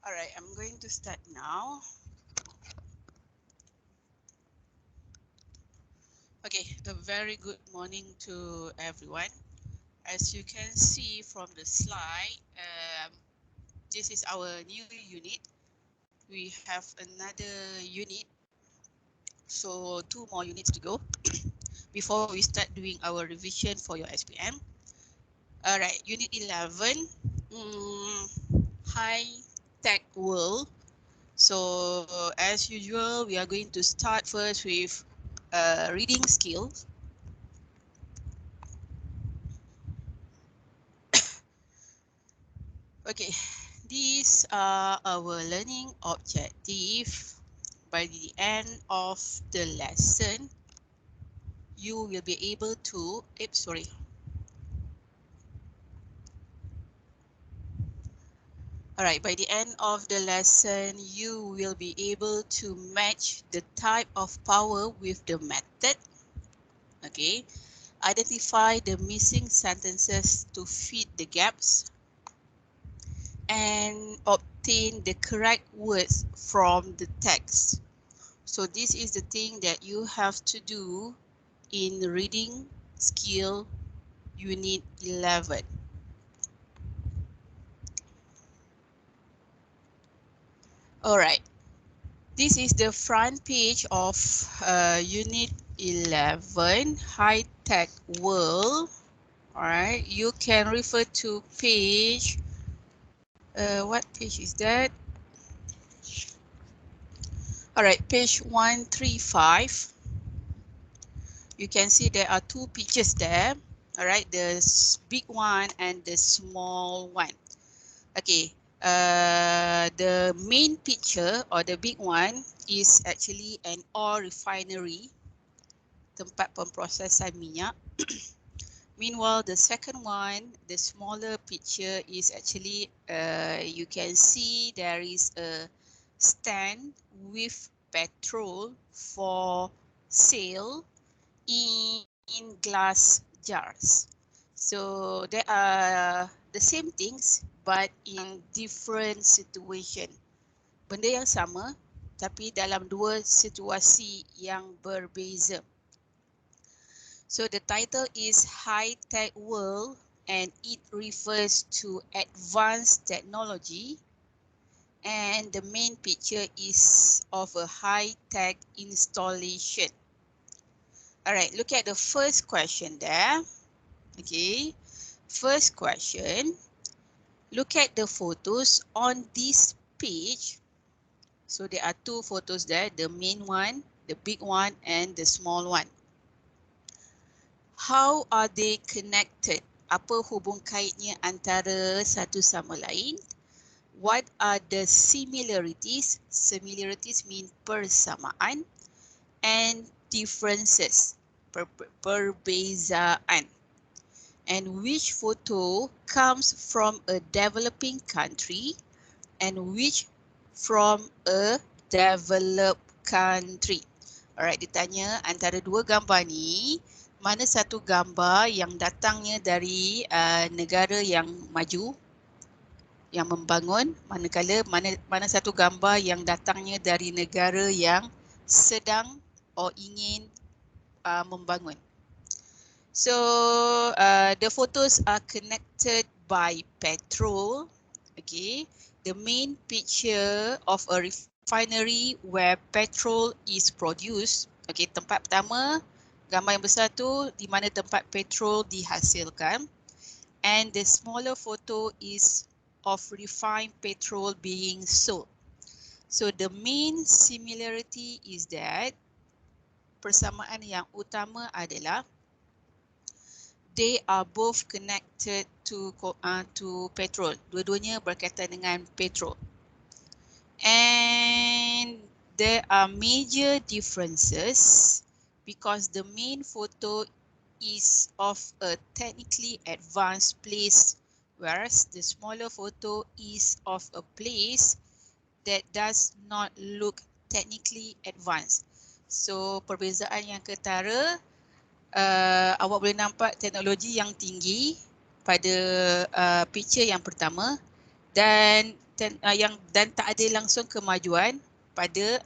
All right, I'm going to start now. Okay, a very good morning to everyone. As you can see from the slide, this is our new unit. We have another unit, so 2 more units to go before we start doing our revision for your SPM. All right, unit 11, high tech world. So as usual, we are going to start first with reading skills. Okay, these are our learning objective. By the end of the lesson, you will be able to, Alright, by the end of the lesson, you will be able to match the type of power with the method. Okay, identify the missing sentences to fit the gaps and obtain the correct words from the text. So this is the thing that you have to do in reading skill unit 11. All right, this is the front page of unit 11, high tech world. All right, you can refer to page, what page is that? All right, page 135. You can see there are two pictures there. All right, the big one and the small one. Okay, the main picture or the big one is actually an oil refinery, tempat pemprosesan minyak. Meanwhile, the second one, the smaller picture is actually, you can see there is a stand with petrol for sale in glass jars. So they are the same things but in different situation. Benda yang sama tapi dalam dua situasi yang berbeza. So the title is High Tech World and it refers to advanced technology, and the main picture is of a high-tech installation. All right, look at the first question there. Okay, first question. Look at the photos on this page. So there are two photos there, the main one, the big one, and the small one. How are they connected? Apa hubung kaitnya antara satu sama lain? What are the similarities? Similarities mean persamaan, and differences, perbezaan. And which photo comes from a developing country and which from a developed country. Alright, ditanya antara dua gambar ni, mana satu gambar yang datangnya dari negara yang maju, yang membangun, manakala mana satu gambar yang datangnya dari negara yang sedang atau ingin membangun. So the photos are connected by petrol. Okay, the main picture of a refinery where petrol is produced. Okay, tempat pertama, gambar yang besar tu di mana tempat petrol dihasilkan. And the smaller photo is of refined petrol being sold. So the main similarity is that persamaan yang utama adalah they are both connected to petrol. Dua-duanya berkaitan dengan petrol. And there are major differences because the main photo is of a technically advanced place, whereas the smaller photo is of a place that does not look technically advanced. So perbezaan yang ketara, awak boleh nampak teknologi yang tinggi pada picture yang pertama, dan dan tak ada langsung kemajuan pada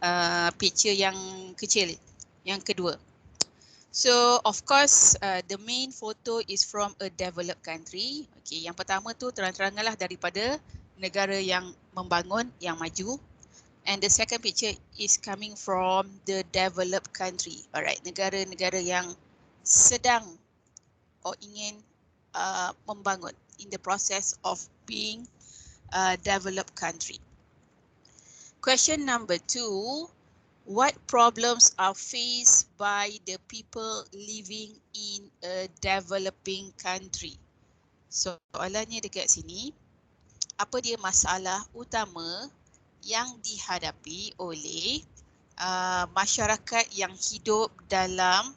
picture yang kecil, yang kedua. So of course the main photo is from a developed country. Okay, yang pertama tu terang-teranganlah daripada negara yang membangun, yang maju. And the second picture is coming from the developed country. Alright, negara-negara yang sedang or ingin membangun, in the process of being a developed country. Question number 2, what problems are faced by the people living in a developing country? Soalannya dekat sini, apa dia masalah utama yang dihadapi oleh masyarakat yang hidup dalam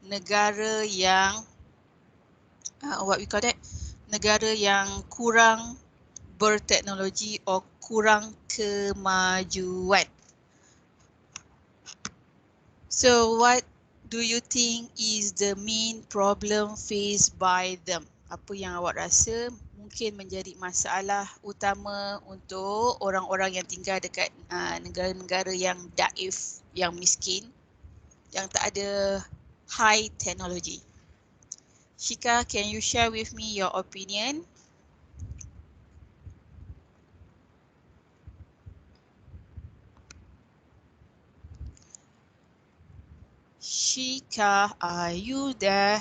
negara yang what we call that, negara yang kurang berteknologi atau kurang kemajuan. So what do you think is the main problem faced by them? Apa yang awak rasa mungkin menjadi masalah utama untuk orang-orang yang tinggal dekat negara-negara yang daif, yang miskin, yang tak ada high technology? Shika, can you share with me your opinion? Shika, are you there?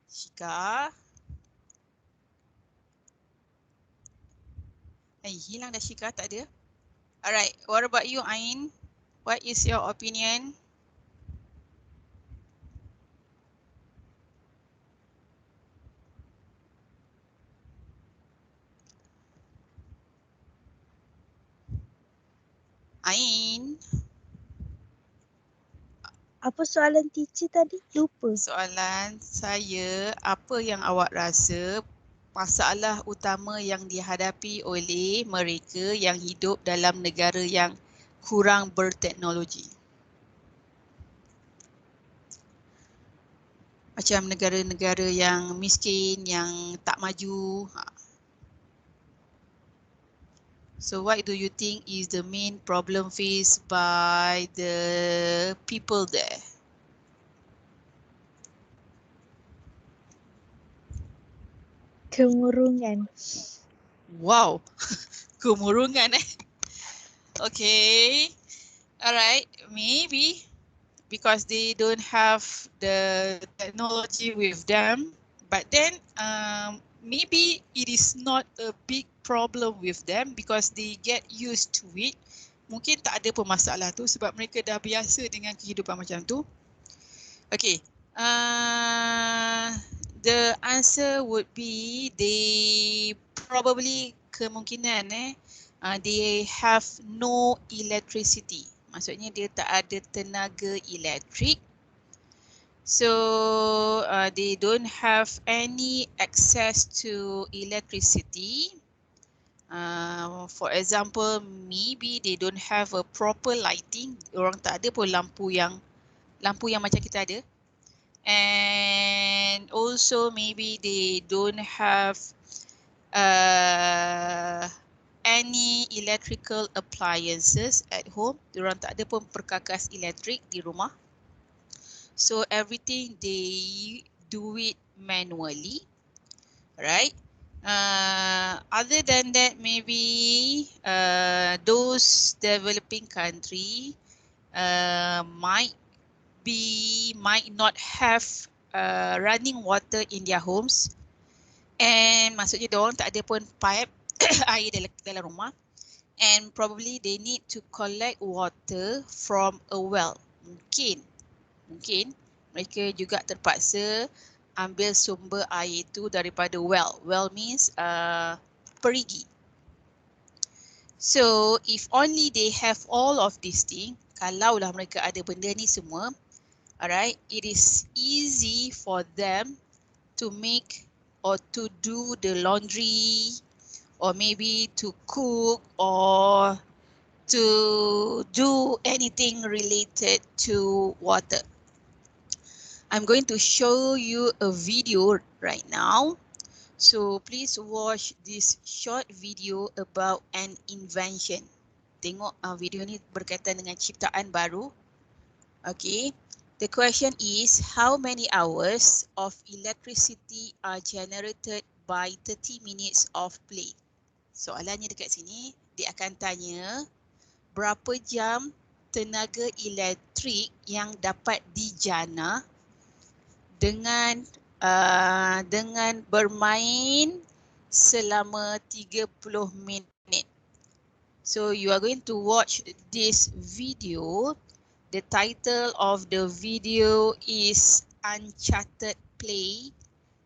Shika? Hilang dah Shika, tak ada. Alright, what about you, Ain? What is your opinion? Ain? Apa soalan teacher tadi? Lupa. Soalan saya, apa yang awak rasa masalah utama yang dihadapi oleh mereka yang hidup dalam negara yang kurang berteknologi? Macam negara-negara yang miskin, yang tak maju. So what do you think is the main problem faced by the people there? Kemurungan. Wow, kemurungan Okay, alright, maybe because they don't have the technology with them, but then maybe it is not a big problem with them because they get used to it. Mungkin tak ada pun masalah tu sebab mereka dah biasa dengan kehidupan macam tu. Okay, the answer would be they probably kemungkinan they have no electricity. Maksudnya dia tak ada tenaga elektrik. So they don't have any access to electricity. For example, maybe they don't have a proper lighting. Orang tak ada pun lampu yang macam kita ada. And also maybe they don't have any electrical appliances at home. Diorang tak ada pun perkakas elektrik di rumah. So everything they do it manually, right? Other than that, maybe those developing country might not have running water in their homes, and maksudnya diorang tak ada pun pipe air dalam rumah, and probably they need to collect water from a well. Mungkin mereka juga terpaksa ambil sumber air itu daripada well. Well means perigi. So if only they have all of these things, kalaulah mereka ada benda ni semua, alright, it is easy for them to make or to do the laundry, or maybe to cook, or to do anything related to water. I'm going to show you a video right now. So please watch this short video about an invention. Tengok video ni berkaitan dengan ciptaan baru. Okay. The question is, how many hours of electricity are generated by 30 minutes of play? Soalannya dekat sini, dia akan tanya berapa jam tenaga elektrik yang dapat dijana dengan bermain selama 30 minit. So you are going to watch this video. The title of the video is Uncharted Play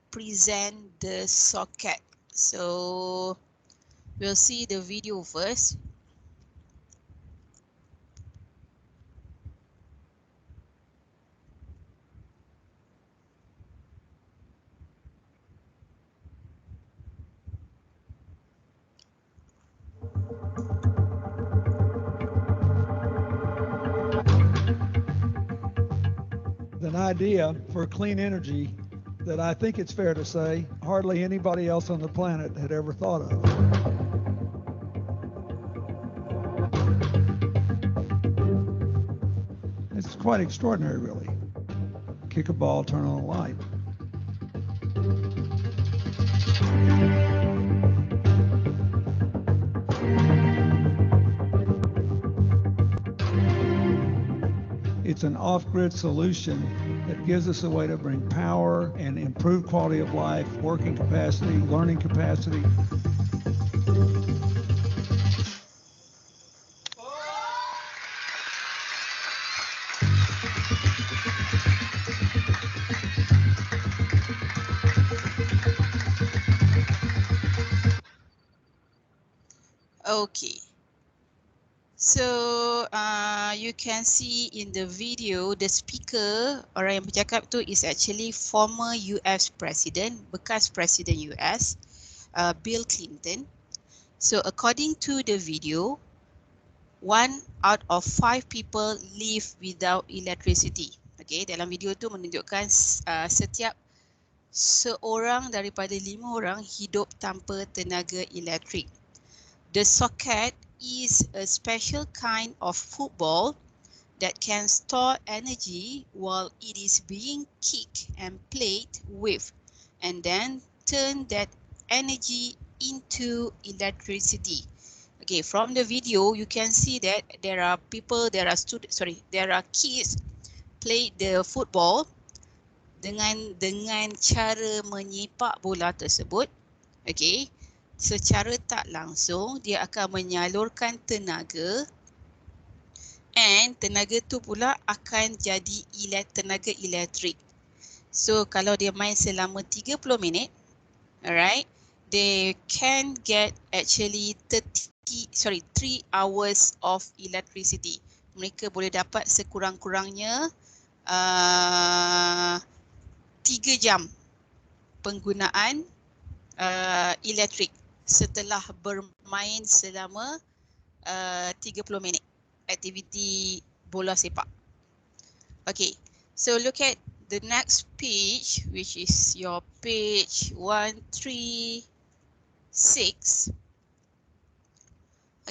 Present the Socket. So we'll see the video first. An idea for clean energy that I think it's fair to say hardly anybody else on the planet had ever thought of. It's quite extraordinary, really. Kick a ball, turn on a light. It's an off-grid solution that gives us a way to bring power and improve quality of life, working capacity, learning capacity. Okay. So you can see in the video, the speaker, orang yang bercakap tu is actually former US President, bekas Presiden US, Bill Clinton. So according to the video, 1 out of 5 people live without electricity. Okay, dalam video tu menunjukkan setiap seorang daripada 5 orang hidup tanpa tenaga elektrik. The socket is a special kind of football that can store energy while it is being kicked and played with, and then turn that energy into electricity. Okay, from the video you can see that there are kids play the football dengan cara menyepak bola tersebut. Okay. Secara tak langsung dia akan menyalurkan tenaga, and tenaga tu pula akan jadi tenaga elektrik. So kalau dia main selama 30 minit, alright, they can get actually 3 hours of electricity. Mereka boleh dapat sekurang-kurangnya 3 jam penggunaan elektrik setelah bermain selama 30 minit aktiviti bola sepak. Okay, so look at the next page, which is your page 136.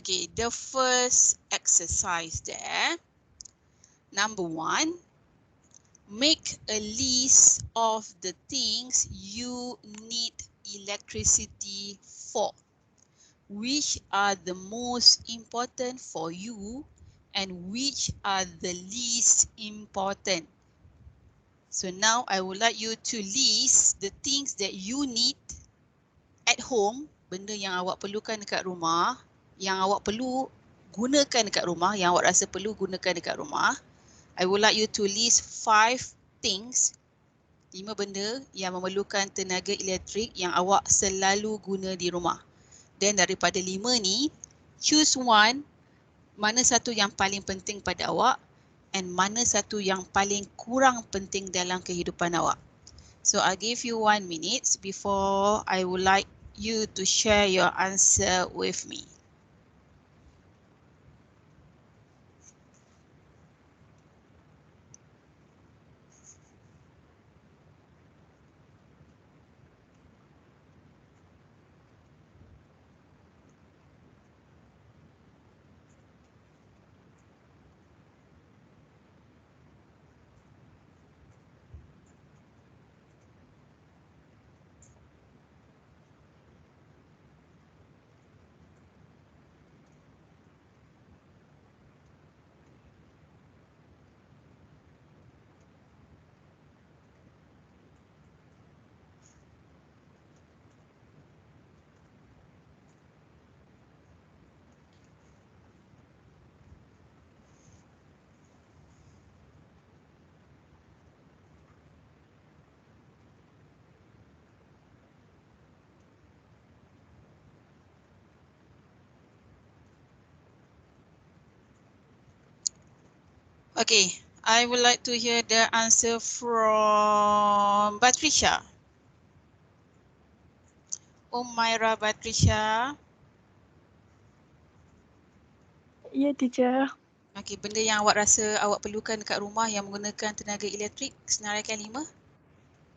Okay, the first exercise there. Number 1, make a list of the things you need electricity for. Which are the most important for you and which are the least important? So now I would like you to list the things that you need at home, benda yang awak perlukan dekat rumah, yang awak perlu gunakan dekat rumah, yang awak rasa perlu gunakan dekat rumah. I would like you to list 5 things, 5 benda yang memerlukan tenaga elektrik yang awak selalu guna di rumah. Dan daripada 5 ni, choose one, mana satu yang paling penting pada awak and mana satu yang paling kurang penting dalam kehidupan awak. So I'll give you 1 minute before I would like you to share your answer with me. Okay, I would like to hear the answer from Batrisha. Umaira Batrisha. Ya, teacher. Okey, benda yang awak rasa awak perlukan dekat rumah yang menggunakan tenaga elektrik, senaraikan 5.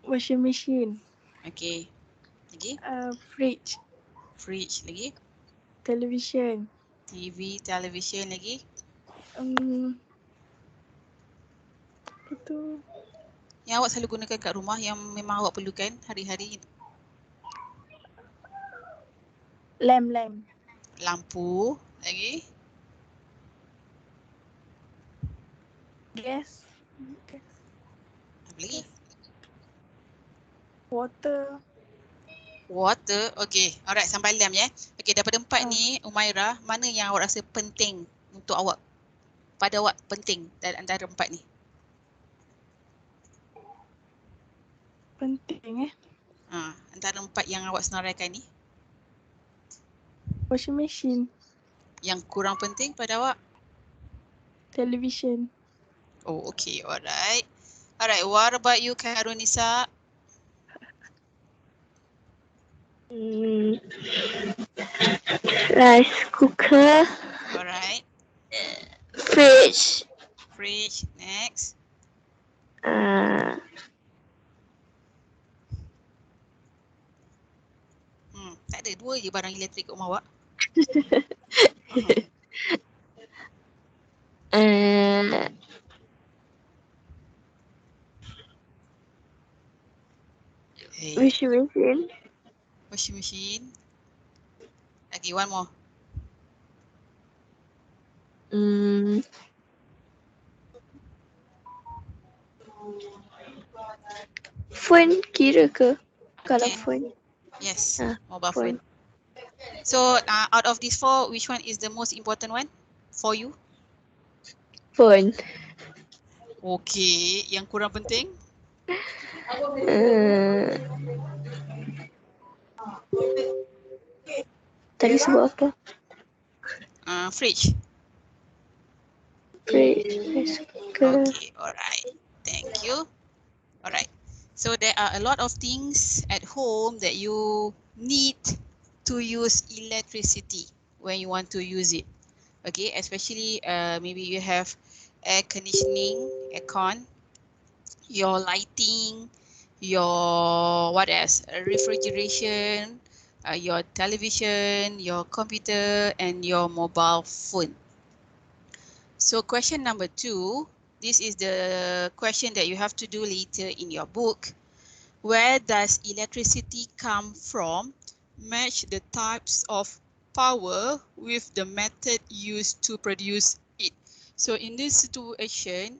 Washing machine. Okey. Lagi? Fridge. Fridge lagi. Television. TV, television lagi. Apa tu? Yang awak selalu gunakan kat rumah yang memang awak perlukan hari-hari. Lamp. Lampu lagi. Gas. Apa lagi? Water. Water. Okey. Alright, sampai lamp ya. Okey, daripada 4 Ah. ni, Umaira, mana yang awak rasa penting untuk awak? Pada awak penting dari antara 4 ni? Penting Antara 4 yang awak senaraikan ni, Washing machine. yang kurang penting pada awak? Television. Oh, okay. Alright. Alright, what about you, Khairunisa? Rice cooker, Alright. fridge, Fridge. Next. Tak ada. 2 je barang elektrik kat rumah awak. Hey, washing machine, washing machine. Okay, one more. phone kira ke? Kalau Okay. phone. Yes, Ah, mobile phone. phone. So, out of these 4, which one is the most important one for you? Phone. Okay, yang kurang penting? Tadi sebut apa? Fridge. Fridge, rice cooker. Okay, alright. Thank you. Alright. So there are a lot of things at home that you need to use electricity when you want to use it. Okay, especially maybe you have air conditioning, aircon, your lighting, your what else? Refrigeration, your television, your computer, and your mobile phone. So question number 2, this is the question that you have to do later in your book. Where does electricity come from? Match the types of power with the method used to produce it. So in this situation,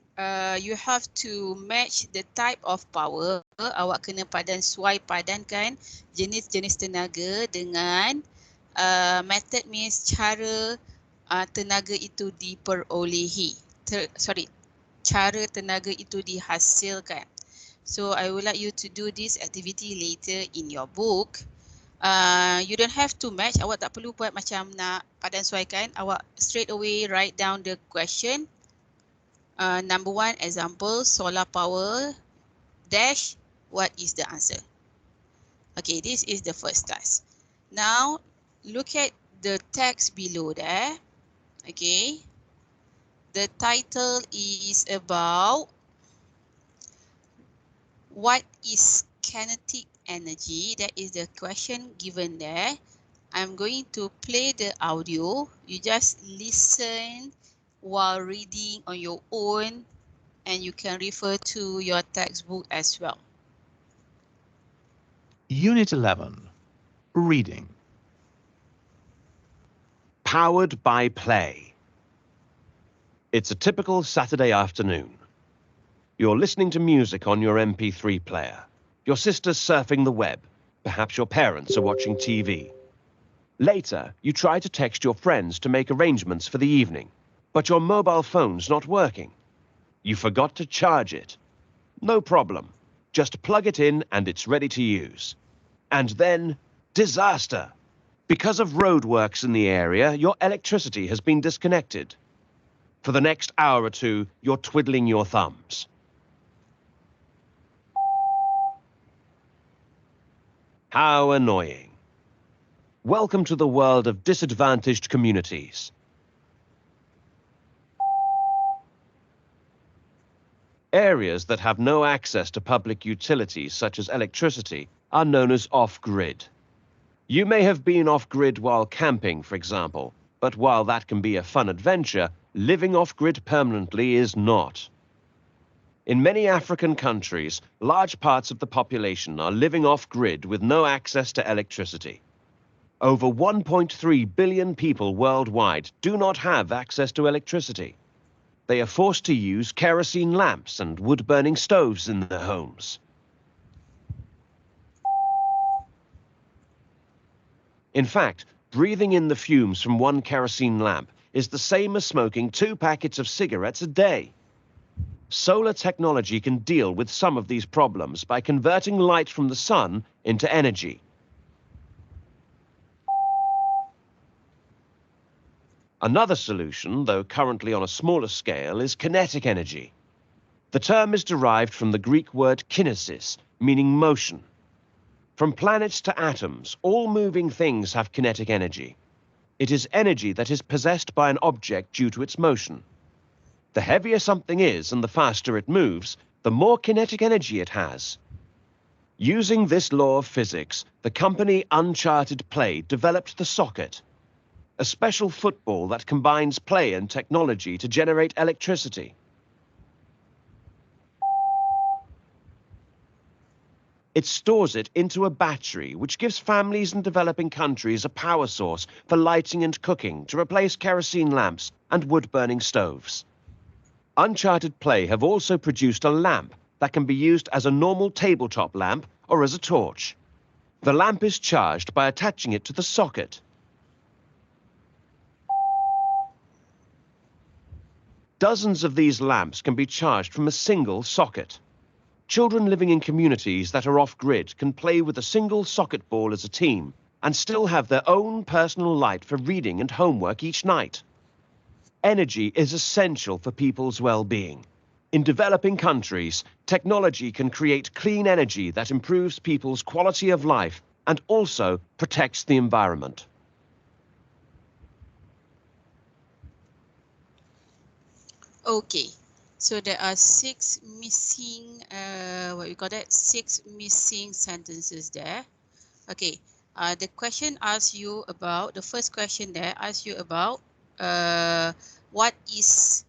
you have to match the type of power. Awak kena padankan jenis-jenis tenaga dengan method means cara tenaga itu diperolehi. Cara tenaga itu dihasilkan. So I would like you to do this activity later in your book. You don't have to match. Awak tak perlu buat macam nak padan suaikan. Awak straight away write down the question. Number 1 example, solar power dash, what is the answer? Okay, this is the first task. Now look at the text below there. Okay, the title is about what is kinetic energy. That is the question given there. I'm going to play the audio. You just listen while reading on your own, and you can refer to your textbook as well. Unit 11. Reading. Powered by play. It's a typical Saturday afternoon. You're listening to music on your MP3 player. Your sister's surfing the web. Perhaps your parents are watching TV. Later, you try to text your friends to make arrangements for the evening, but your mobile phone's not working. You forgot to charge it. No problem. Just plug it in and it's ready to use. And then, disaster! Because of roadworks in the area, your electricity has been disconnected. For the next hour or two, you're twiddling your thumbs. How annoying. Welcome to the world of disadvantaged communities. Areas that have no access to public utilities such as electricity are known as off-grid. You may have been off-grid while camping, for example, but while that can be a fun adventure, living off-grid permanently is not. In many African countries, large parts of the population are living off-grid with no access to electricity. Over 1.3 billion people worldwide do not have access to electricity. They are forced to use kerosene lamps and wood-burning stoves in their homes. In fact, breathing in the fumes from one kerosene lamp is the same as smoking 2 packets of cigarettes a day. Solar technology can deal with some of these problems by converting light from the sun into energy. Another solution, though currently on a smaller scale, is kinetic energy. The term is derived from the Greek word kinesis, meaning motion. From planets to atoms, all moving things have kinetic energy. It is energy that is possessed by an object due to its motion. The heavier something is and the faster it moves, the more kinetic energy it has. Using this law of physics, the company Uncharted Play developed the Socket, a special football that combines play and technology to generate electricity. It stores it into a battery, which gives families in developing countries a power source for lighting and cooking to replace kerosene lamps and wood-burning stoves. Uncharted Play have also produced a lamp that can be used as a normal tabletop lamp or as a torch. The lamp is charged by attaching it to the socket. Dozens of these lamps can be charged from a single socket. Children living in communities that are off-grid can play with a single socket ball as a team and still have their own personal light for reading and homework each night. Energy is essential for people's well-being. In developing countries, technology can create clean energy that improves people's quality of life and also protects the environment. Okay, so there are 6 missing, six missing sentences there. Okay, the question asks you about, the first question there asks you about what is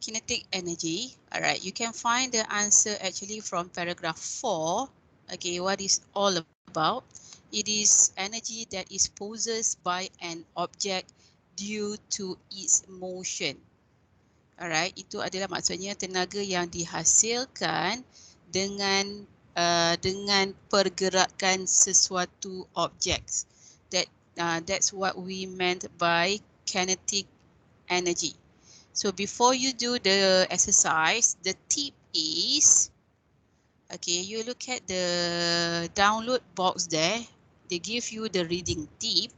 kinetic energy. All right, you can find the answer actually from paragraph 4. Okay, what is all about? It is energy that is possessed by an object due to its motion. Alright, itu adalah maksudnya tenaga yang dihasilkan dengan pergerakan sesuatu objek. That's what we meant by kinetic energy. So before you do the exercise, the tip is, okay, you look at the download box there. They give you the reading tip.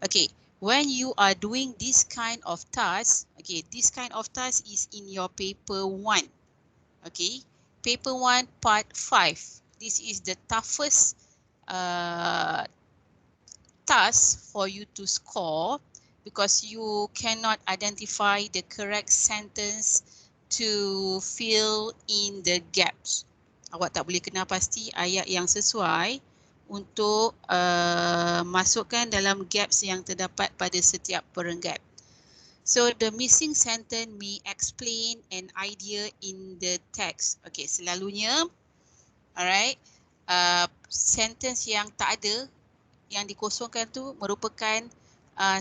Okay, when you are doing this kind of task, okay, this kind of task is in your paper 1. Okay, paper 1 part 5. This is the toughest task for you to score because you cannot identify the correct sentence to fill in the gaps. Awak tak boleh kenal pasti ayat yang sesuai untuk masukkan dalam gaps yang terdapat pada setiap perenggap. So the missing sentence may explain an idea in the text. Okay, selalunya, alright, sentence yang tak ada, yang dikosongkan tu merupakan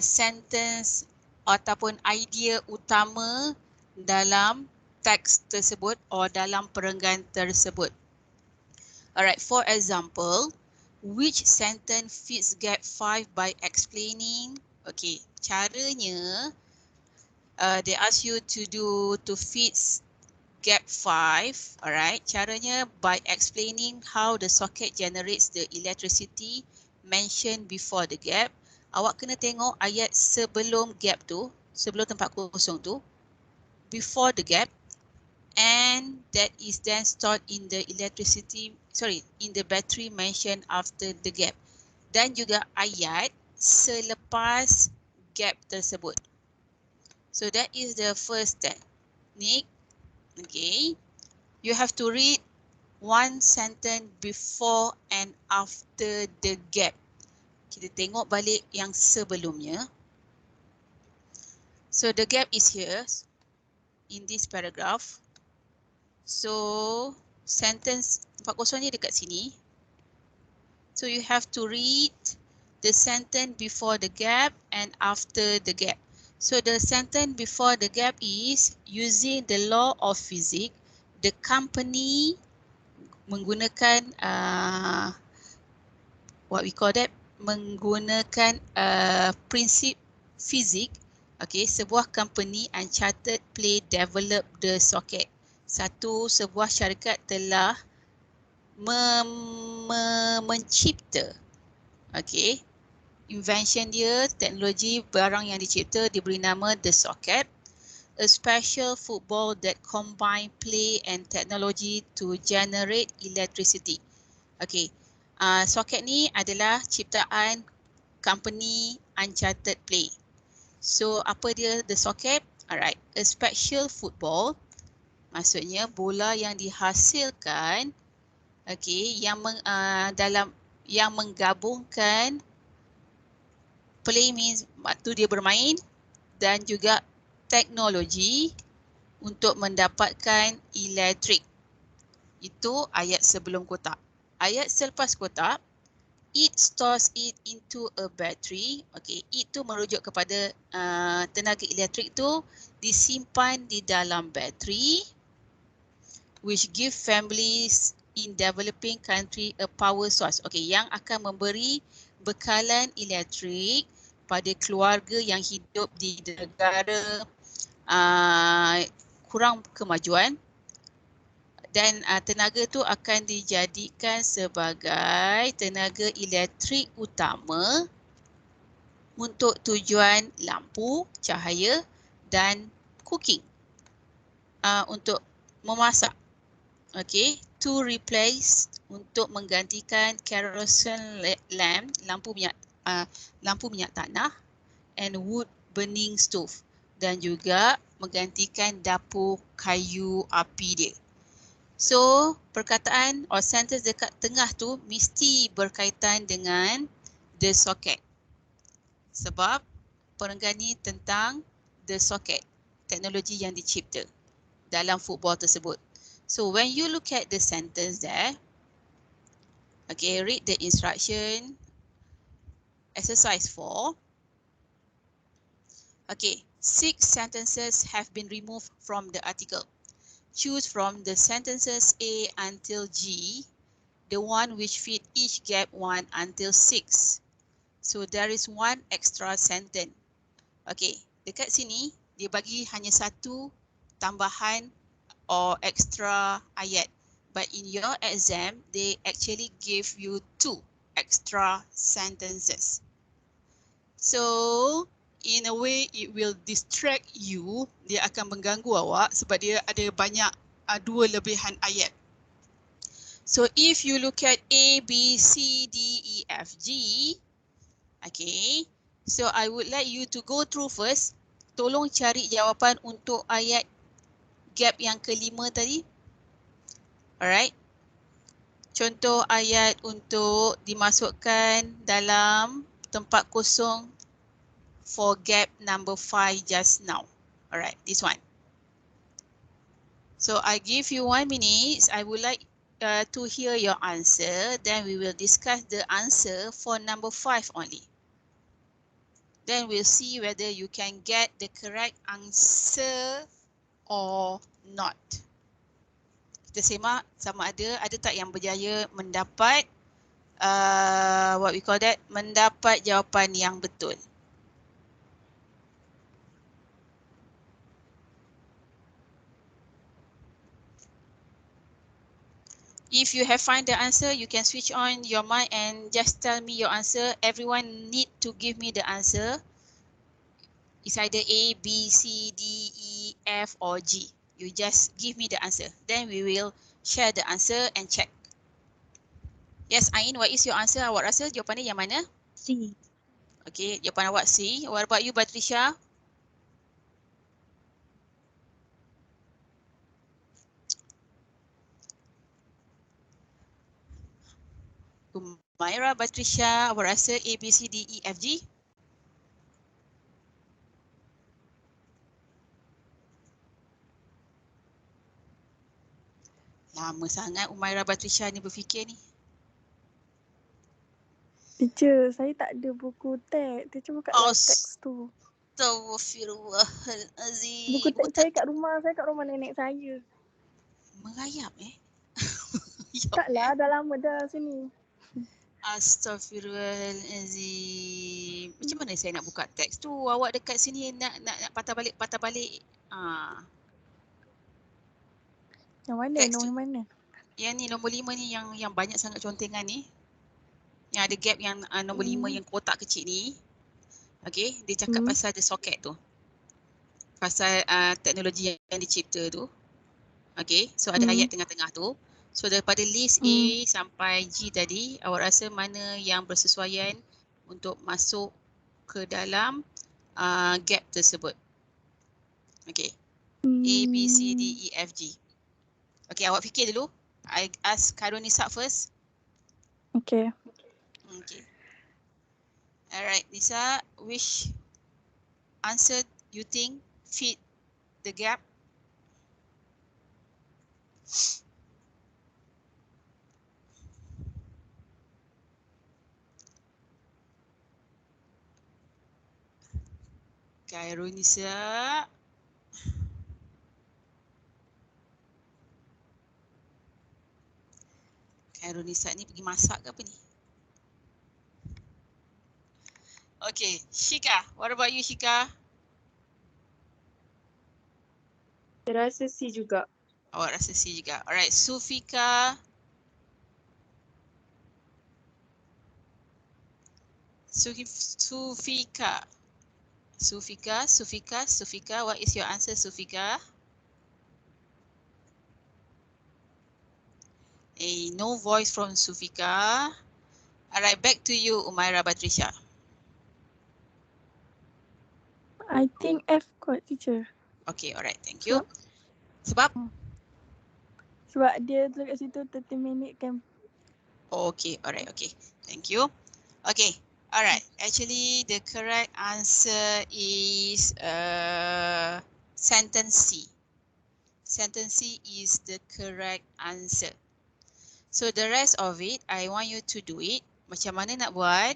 sentence ataupun idea utama dalam teks tersebut atau dalam perenggan tersebut. Alright, for example, which sentence fits gap 5 by explaining? Okay, caranya they ask you to fit gap 5. Alright, caranya by explaining how the socket generates the electricity mentioned before the gap. Awak kena tengok ayat sebelum gap tu. sebelum tempat kosong tu, before the gap, and that is then stored in the in the battery mentioned after the gap. Dan juga ayat selepas gap tersebut. So that is the first technique. Okay, you have to read one sentence before and after the gap. Kita tengok balik yang sebelumnya. So the gap is here in this paragraph. So sentence 40 ni dekat sini. So you have to read the sentence before the gap and after the gap. So the sentence before the gap is, using the law of physics, the company menggunakan what we call that, menggunakan prinsip fizik. Okay, sebuah company Uncharted Play develop the socket. Sebuah syarikat telah mencipta, okay, invention dia, teknologi barang yang dicipta diberi nama the socket, a special football that combine play and technology to generate electricity. Okay, socket ni adalah ciptaan company Uncharted Play. So apa dia the socket? Alright, a special football, maksudnya bola yang dihasilkan, okay, yang menggabungkan play means waktu dia bermain dan juga teknologi untuk mendapatkan elektrik. Itu ayat sebelum kotak. Ayat selepas kotak, it stores it into a battery. Okay, itu merujuk kepada tenaga elektrik tu disimpan di dalam bateri, which give families in developing country a power source. Okay, yang akan memberi bekalan elektrik pada keluarga yang hidup di negara kurang kemajuan, dan tenaga tu akan dijadikan sebagai tenaga elektrik utama untuk tujuan lampu, cahaya dan cooking, untuk memasak. Okay, to replace, untuk menggantikan kerosene lamp, lampu minyak tanah, and wood burning stove, dan juga menggantikan dapur kayu api dia. So perkataan or sentence dekat tengah tu mesti berkaitan dengan the socket, sebab perenggan ni tentang the socket, teknologi yang dicipta dalam football tersebut. So when you look at the sentence there, okay, read the instruction, exercise 4. Okay, 6 sentences have been removed from the article. Choose from the sentences A until G, the one which fit each gap 1 until 6. So there is one extra sentence. Okay, dekat sini dia bagi hanya satu tambahan or extra ayat, but in your exam they actually give you 2 extra sentences. So in a way it will distract you, dia akan mengganggu awak sebab dia ada banyak 2 lebihan ayat. So if you look at A, B, C, D, E, F, G, okay, so I would like you to go through first. Tolong cari jawapan untuk ayat gap yang kelima tadi. Alright. Contoh ayat untuk dimasukkan dalam tempat kosong for gap number 5 just now. Alright, this one. So I give you 1 minute. I would like to hear your answer. Then we will discuss the answer for number 5 only. Then we'll see whether you can get the correct answer or not. Kita semak sama ada tak yang berjaya mendapat what we call that, mendapat jawapan yang betul. If you have find the answer, you can switch on your mic and just tell me your answer. Everyone need to give me the answer. It's either A, B, C, D, E, F or G. You just give me the answer. Then we will share the answer and check. Yes, Ain, what is your answer? Awak rasa jawapan dia yang mana? C. Okay, jawapan awak C. What about you, Patricia? Umaira, Patricia, awak rasa A, B, C, D, E, F, G? Lama sangat Umaira, Patricia ni berfikir ni. Teacher, saya tak ada buku teks. Teacher buka dalam teks tu. Astaghfirullahalazim. Buku teks saya kat rumah nenek saya. Merayap Taklah, dah lama dah sini. Astaghfirullahalazim. Macam mana saya nak buka teks tu? Awak dekat sini nak patah balik. Yang mana? Teks Nombor tu. mana? Yang ni nombor 5 ni yang banyak sangat contengan ni. Yang ada gap yang nombor 5 yang kotak kecil ni. Okey, dia cakap pasal the socket tu. Pasal teknologi yang dicipta tu. Okey, so ada ayat tengah-tengah tu. So daripada list A sampai G tadi, awak rasa mana yang bersesuaian untuk masuk ke dalam gap tersebut? Okey. A, B, C, D, E, F, G. Okey, awak fikir dulu. I ask Khairul Nisa first. Okay. Okay. Alright, Nisa, which answer you think fit the gap? Khairul Nisa. Khairul Nisa ni pergi masak ke apa ni? Okay, Shika. What about you, Shika? Saya rasa C juga. Awak rasa C juga. Alright, Sufika. Sufika. What is your answer, Sufika? No voice from Sufika. Alright, back to you, Umaira, Patricia. I think F kot, teacher. Okay, alright, thank you. Sebab? Sebab dia tulis kat situ 30 minit kan. Okay, alright, okay. Thank you. Okay, alright. Actually, the correct answer is sentence C. Sentence C is the correct answer. So the rest of it, I want you to do it. Macam mana nak buat?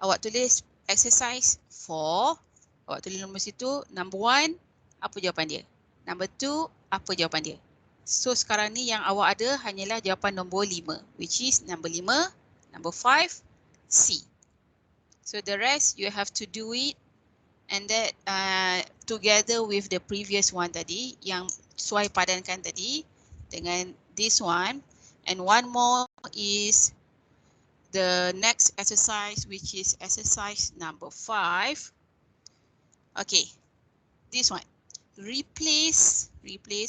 Awak tulis exercise 4. Awak tulis nombor situ, number 1, apa jawapan dia? Number 2, apa jawapan dia? So sekarang ni yang awak ada hanyalah jawapan nombor 5, which is number 5, number 5, C. So the rest you have to do it and that together with the previous one tadi, yang sesuai padankan tadi dengan this one. And one more is the next exercise, which is exercise number 5. Okay, this one. Replace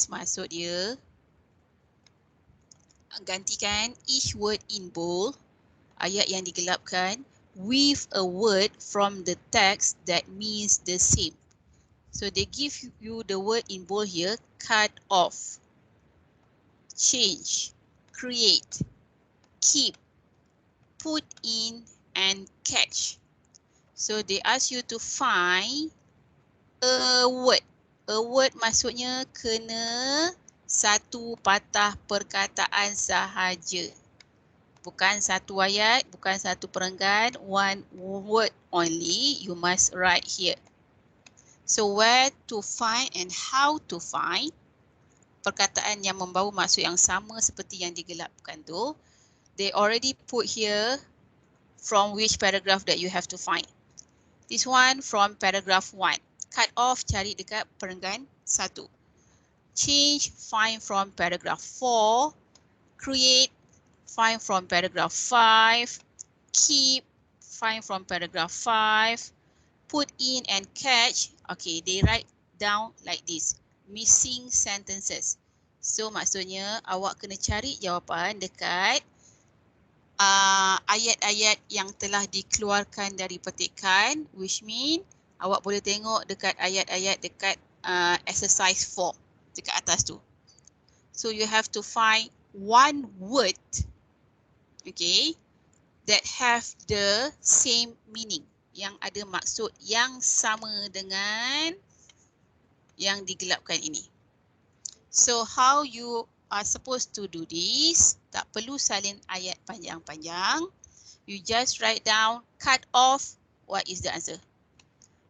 maksud dia gantikan each word in bold, ayat yang digelapkan, with a word from the text that means the same. So they give you the word in bold here, cut off, change, create, keep, put in, and catch. So they ask you to find a word. A word maksudnya kena satu patah perkataan sahaja. Bukan satu ayat, bukan satu perenggan, one word only you must write here. So where to find and how to find perkataan yang membawa maksud yang sama seperti yang digelapkan tu, they already put here from which paragraph that you have to find. This one from paragraph 1. Cut off, cari dekat perenggan 1. Change, find from paragraph 4. Create, find from paragraph 5. Keep, find from paragraph 5. put in and catch, okay, they write down like this, missing sentences. So maksudnya awak kena cari jawapan dekat ayat-ayat yang telah dikeluarkan dari petikan, which mean awak boleh tengok dekat ayat-ayat dekat exercise 4 dekat atas tu. So you have to find one word, okay, that have the same meaning, yang ada maksud yang sama dengan yang digelapkan ini. So how you are supposed to do this? Tak perlu salin ayat panjang-panjang. You just write down, cut off, what is the answer?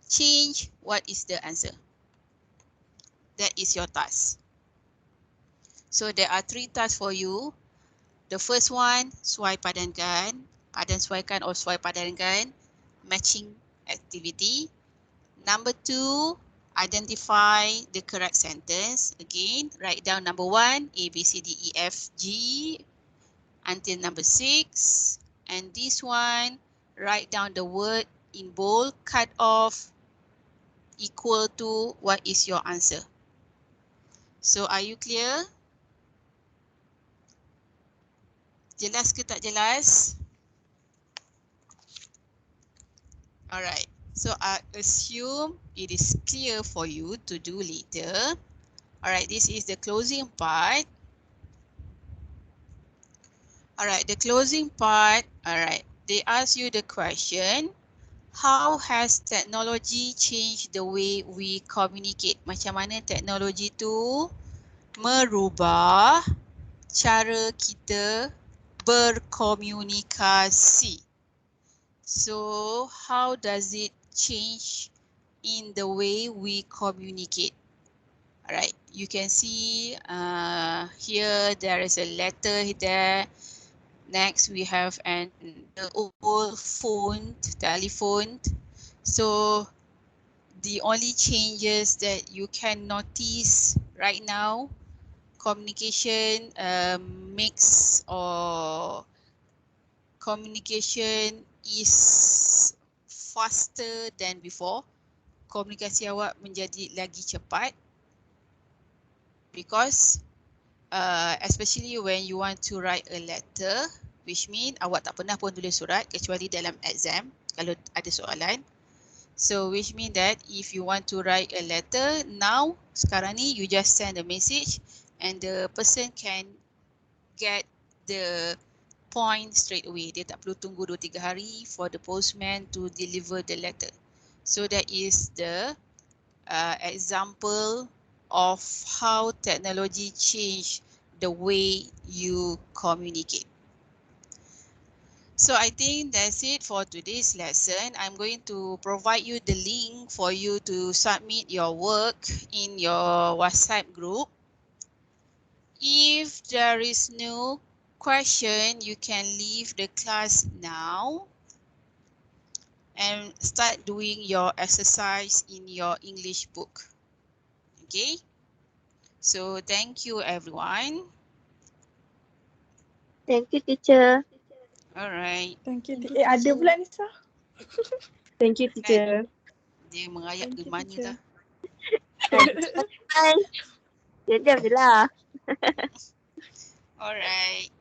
Change, what is the answer? That is your task. So there are 3 tasks for you. The first one, suai padankan, padan suaikan or suai padankan, matching activity. Number 2, identify the correct sentence. Again, write down number 1, A, B, C, D, E, F, G, until number 6. And this one, write down the word in bold, cut off, equal to what is your answer. So are you clear? Jelas ke tak jelas? Alright, so I assume it is clear for you to do later. Alright, this is the closing part. Alright, the closing part, alright, they ask you the question, how has technology changed the way we communicate? Macam mana teknologi tu merubah cara kita berkomunikasi. So how does it change in the way we communicate? Alright, you can see here there is a letter there. Next we have the old phone, telephone. So the only changes that you can notice right now, communication mix or communication is faster than before. Komunikasi awak menjadi lagi cepat because especially when you want to write a letter, which mean awak tak pernah pun tulis surat kecuali dalam exam kalau ada soalan. So which mean that if you want to write a letter now, sekarang ni you just send a message and the person can get the point straight away. Dia tak perlu tunggu 2-3 hari for the postman to deliver the letter. So that is the example of how technology change the way you communicate. So I think that's it for today's lesson. I'm going to provide you the link for you to submit your work in your WhatsApp group. If there is no question, you can leave the class now and start doing your exercise in your English book. Okay? So thank you everyone. Thank you, teacher. Alright. Thank you. Ada pula Nisa. Thank you, teacher. Dia mengayap Thank ke you, mana teacher. dah? Bye. Diam je lah. Alright.